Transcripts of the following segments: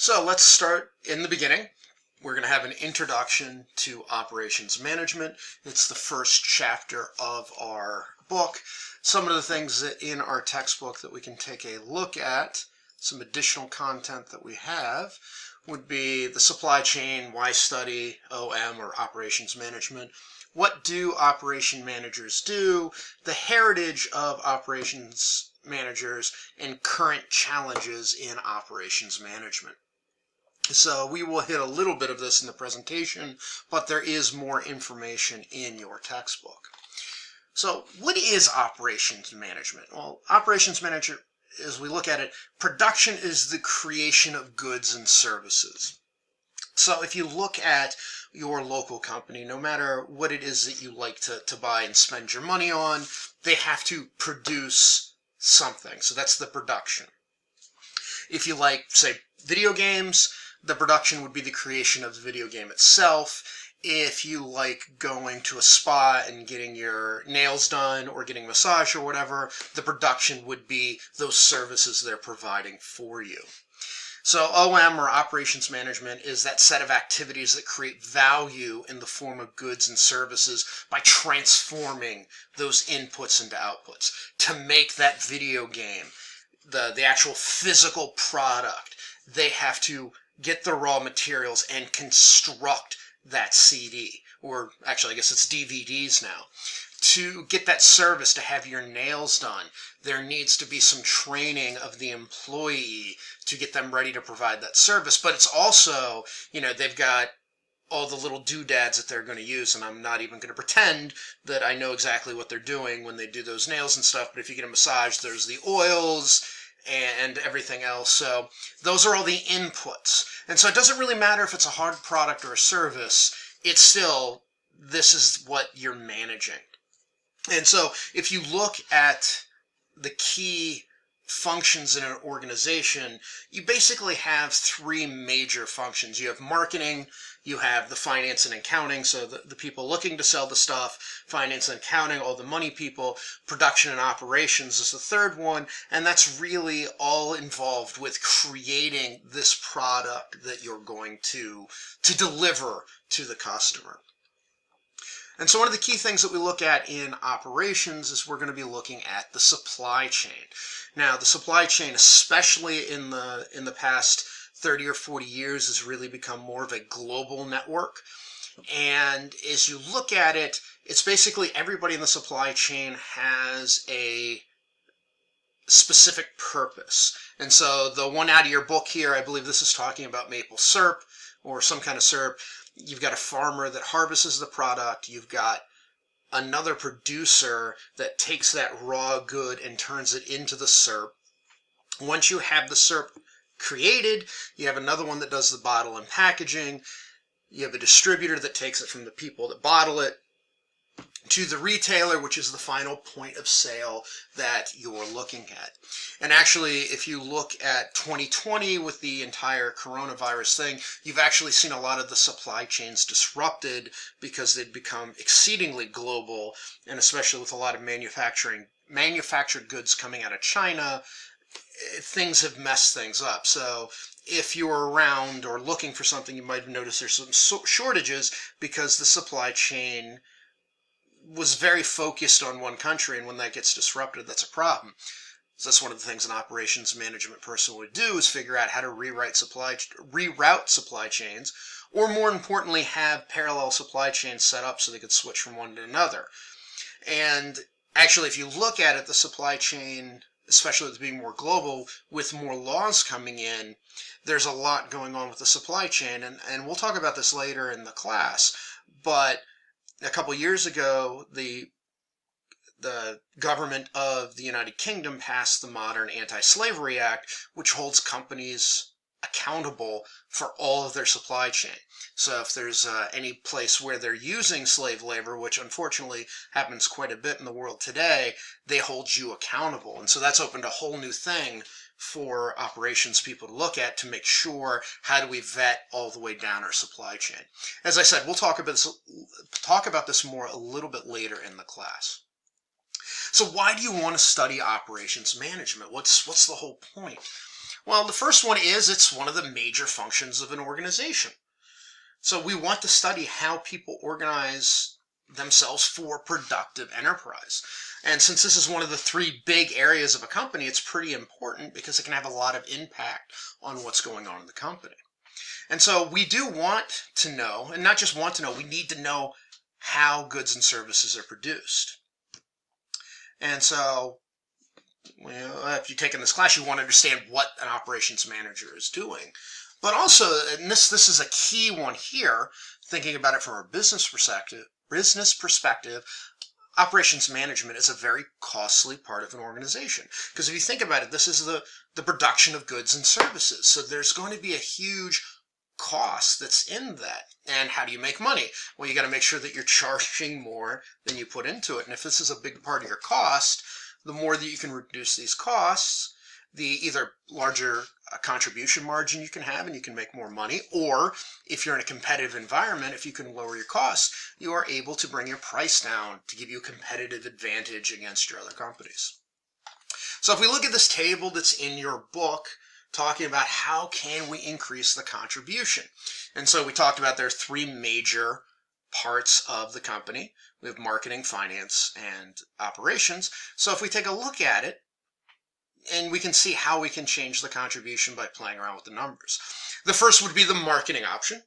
So let's start in the beginning. We're going to have an introduction to operations management. It's the first chapter of our book. Some of the things that in our textbook that we can take a look at, some additional content that we have, would be the supply chain, why study OM or operations management, what do operation managers do, the heritage of operations managers, and current challenges in operations management. So we will hit a little bit of this in the presentation, but there is more information in your textbook. So what is operations management? Well, operations management, as we look at it, production is the creation of goods and services. So if you look at your local company, no matter what it is that you like to buy and spend your money on, they have to produce something. So that's the production. If you like, say, video games, the production would be the creation of the video game itself. If you like going to a spa and getting your nails done or getting a massage or whatever, the production would be those services they're providing for you. So OM, or operations management, is that set of activities that create value in the form of goods and services by transforming those inputs into outputs to make that video game the actual physical product. They have to get the raw materials and construct that CD, or actually I guess it's DVDs now. To get that service, to have your nails done, there needs to be some training of the employee to get them ready to provide that service. But it's also, they've got all the little doodads that they're going to use, and I'm not even going to pretend that I know exactly what they're doing when they do those nails and stuff, but if you get a massage, there's the oils and everything else. So those are all the inputs. And so it doesn't really matter if it's a hard product or a service, it's still, this is what you're managing. And so if you look at the key functions in an organization, you basically have three major functions. You have marketing, you have the finance and accounting, so the people looking to sell the stuff, finance and accounting, all the money people, production and operations is the third one, and that's really all involved with creating this product that you're going to deliver to the customer. And so one of the key things that we look at in operations is we're going to be looking at the supply chain. Now, the supply chain, especially in the past 30 or 40 years, has really become more of a global network. And as you look at it, it's basically everybody in the supply chain has a specific purpose. And so the one out of your book here, I believe this is talking about maple syrup or some kind of syrup. You've got a farmer that harvests the product. You've got another producer that takes that raw good and turns it into the syrup. Once you have the syrup created, you have another one that does the bottle and packaging. You have a distributor that takes it from the people that bottle it to the retailer, which is the final point of sale that you're looking at. And actually, if you look at 2020 with the entire coronavirus thing, you've actually seen a lot of the supply chains disrupted because they'd become exceedingly global, and especially with a lot of manufactured goods coming out of China, things have messed things up. So if you're around or looking for something, you might have noticed there's some shortages because the supply chain was very focused on one country, and when that gets disrupted, that's a problem. So that's one of the things an operations management person would do, is figure out how to reroute supply chains, or more importantly, have parallel supply chains set up so they could switch from one to another. And actually, if you look at it, the supply chain, especially with being more global, with more laws coming in, there's a lot going on with the supply chain, and we'll talk about this later in the class, but a couple years ago, the government of the United Kingdom passed the Modern Anti-Slavery Act, which holds companies accountable for all of their supply chain. So if there's any place where they're using slave labor, which unfortunately happens quite a bit in the world today, they hold you accountable. And so that's opened a whole new thing for operations people to look at to make sure, how do we vet all the way down our supply chain. As I said, we'll talk about this more a little bit later in the class. So why do you want to study operations management? What's the whole point? Well, the first one is it's one of the major functions of an organization. So we want to study how people organize themselves for productive enterprise. And since this is one of the three big areas of a company, it's pretty important because it can have a lot of impact on what's going on in the company. And so we do want to know, and not just want to know, we need to know how goods and services are produced. And so, well, if you've taken this class, you want to understand what an operations manager is doing. But also, and this is a key one here, thinking about it from a business perspective, operations management is a very costly part of an organization. Because if you think about it, this is the production of goods and services. So there's going to be a huge cost that's in that. And how do you make money? Well, you got to make sure that you're charging more than you put into it. And if this is a big part of your cost, the more that you can reduce these costs, the either larger contribution margin you can have and you can make more money, or if you're in a competitive environment, if you can lower your costs, you are able to bring your price down to give you a competitive advantage against your other companies. So if we look at this table that's in your book, talking about how can we increase the contribution. And so we talked about there are three major parts of the company. We have marketing, finance, and operations. So if we take a look at it, and we can see how we can change the contribution by playing around with the numbers. The first would be the marketing option.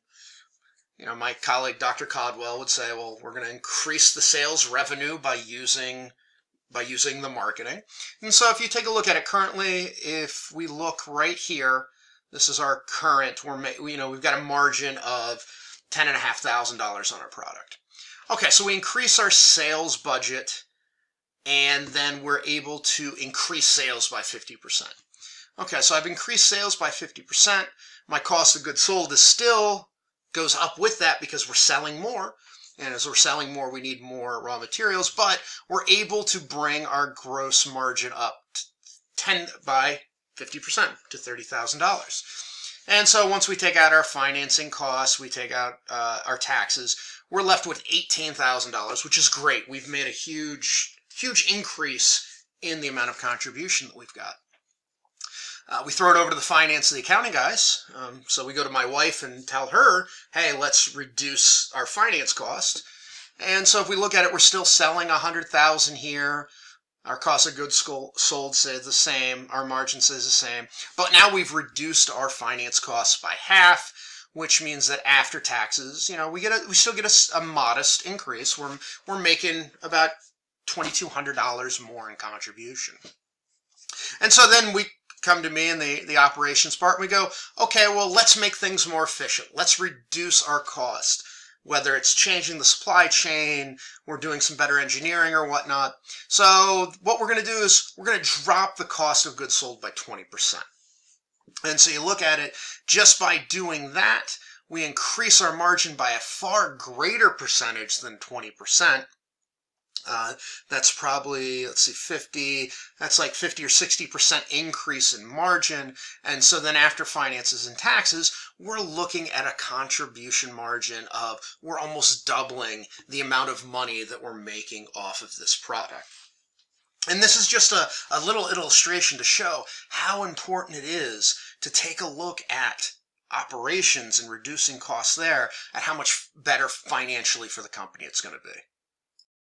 My colleague Dr. Codwell would say, well, we're going to increase the sales revenue by using the marketing. And so if you take a look at it currently, if we look right here, this is our current, we've got a margin of $10,500 on our product. Okay, so we increase our sales budget, and then we're able to increase sales by 50%. Okay, so I've increased sales by 50%. My cost of goods sold is still goes up with that because we're selling more. And as we're selling more, we need more raw materials, but we're able to bring our gross margin up by 50% to $30,000. And so once we take out our financing costs, we take out our taxes, we're left with $18,000, which is great. We've made a huge increase in the amount of contribution that we've got. We throw it over to the finance and the accounting guys. So we go to my wife and tell her, hey, let's reduce our finance cost. And so if we look at it, we're still selling $100,000 here. Our cost of goods sold stays the same. Our margin stays the same. But now we've reduced our finance costs by half, which means that after taxes, we still get a modest increase. We're making about $2,200 more in contribution. And so then we come to me in the operations part and we go, okay, well, let's make things more efficient. Let's reduce our cost, whether it's changing the supply chain, we're doing some better engineering or whatnot. So what we're going to do is we're going to drop the cost of goods sold by 20%. And so you look at it, just by doing that, we increase our margin by a far greater percentage than 20%. That's probably, 50, that's like 50 or 60% increase in margin. And so then after finances and taxes, we're looking at a contribution margin of, we're almost doubling the amount of money that we're making off of this product. And this is just a little illustration to show how important it is to take a look at operations and reducing costs there, and how much better financially for the company it's going to be.